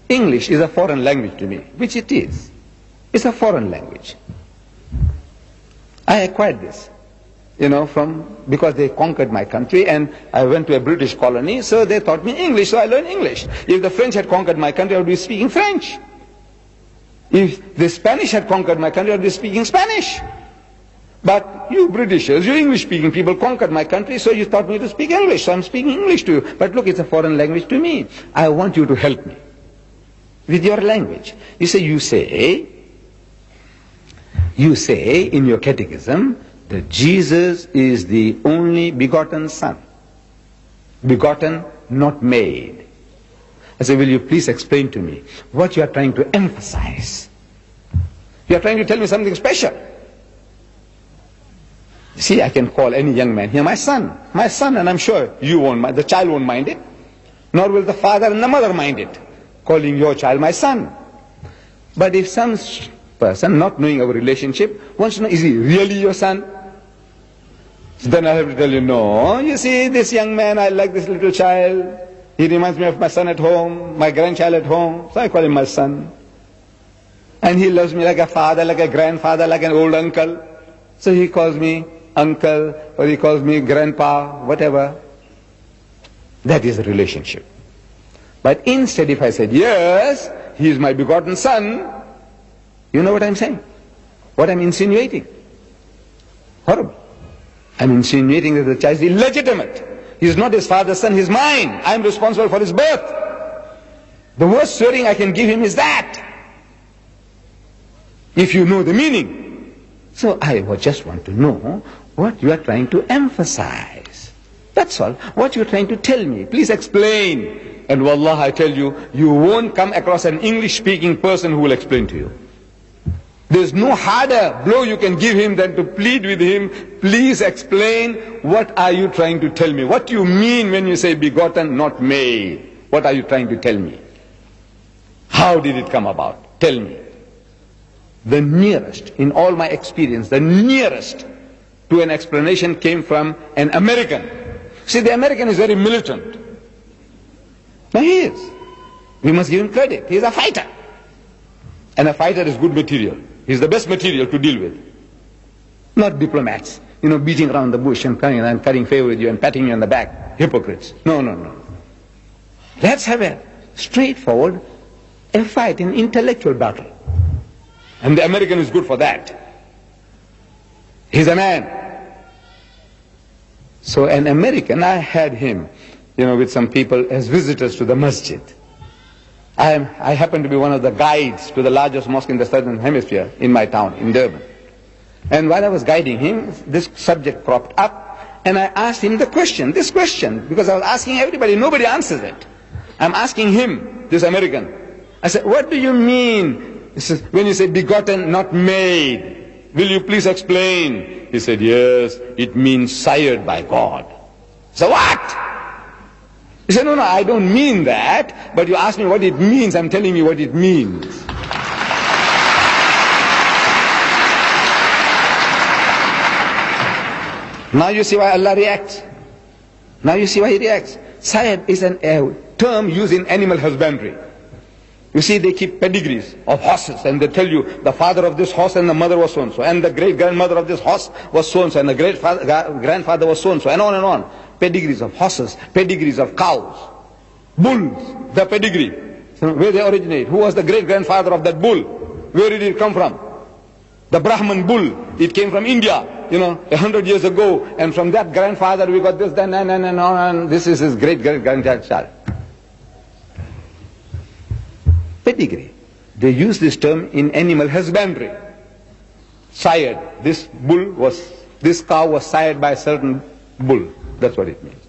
English is a foreign language to me, which it is. It's a foreign language. I acquired this, because they conquered my country, and I went to a British colony, so they taught me English, so I learned English. If the French had conquered my country, I would be speaking French. If the Spanish had conquered my country, I would be speaking Spanish. But you Britishers, you English-speaking people conquered my country, so you taught me to speak English, so I'm speaking English to you. But look, it's a foreign language to me. I want you to help me with your language. You say in your catechism that Jesus is the only begotten Son. Begotten, not made. I say, will you please explain to me what you are trying to emphasize? You are trying to tell me something special. See, I can call any young man here my son, and I'm sure you won't mind, the child won't mind it, nor will the father and the mother mind it, calling your child my son. But if some person, not knowing our relationship, wants to know, is he really your son? So then I have to tell you, no, you see, this young man, I like this little child, he reminds me of my son at home, my grandchild at home, so I call him my son. And he loves me like a father, like a grandfather, like an old uncle, so he calls me uncle, or he calls me grandpa, whatever. That is a relationship. But instead, if I said, yes, he is my begotten son, you know what I'm saying? What I'm insinuating? Horrible. I'm insinuating that the child is illegitimate. He is not his father's son, he is mine. I'm responsible for his birth. The worst swearing I can give him is that, if you know the meaning. So I just want to know what you are trying to emphasize. That's all. What you are trying to tell me. Please explain. And wallah, I tell you, you won't come across an English-speaking person who will explain to you. There's no harder blow you can give him than to plead with him, please explain, what are you trying to tell me? What do you mean when you say begotten, not made? What are you trying to tell me? How did it come about? Tell me. The nearest, in all my experience, the nearest to an explanation came from an American. See, the American is very militant. Now he is. We must give him credit. He is a fighter. And a fighter is good material. He's the best material to deal with. Not diplomats, beating around the bush and cutting favor with you and patting you on the back. Hypocrites. No. Let's have a straightforward, a fight, an intellectual battle. And the American is good for that. He's a man. So an American, I had him, with some people as visitors to the masjid. I happen to be one of the guides to the largest mosque in the southern hemisphere in my town, in Durban. And while I was guiding him, this subject cropped up, and I asked him this question, because I was asking everybody, nobody answers it. I'm asking him, this American. I said, what do you mean? He says, when you say begotten, not made, will you please explain? He said, yes, it means sired by God. So what? He said, no, I don't mean that, but you asked me what it means, I'm telling you what it means. Now you see why Allah reacts. Now you see why He reacts. Sired is a term used in animal husbandry. You see, they keep pedigrees of horses, and they tell you the father of this horse and the mother was so-and-so, and the great-grandmother of this horse was so-and-so, and the great-grandfather was so-and-so, and on and on. Pedigrees of horses, pedigrees of cows, bulls, the pedigree, where they originate. Who was the great-grandfather of that bull? Where did it come from? The Brahman bull, it came from India, 100 years ago, and from that grandfather we got this, then, and this is his great-great-grandchild. Pedigree. They use this term in animal husbandry. Sired. This cow was sired by a certain bull. That's what it means.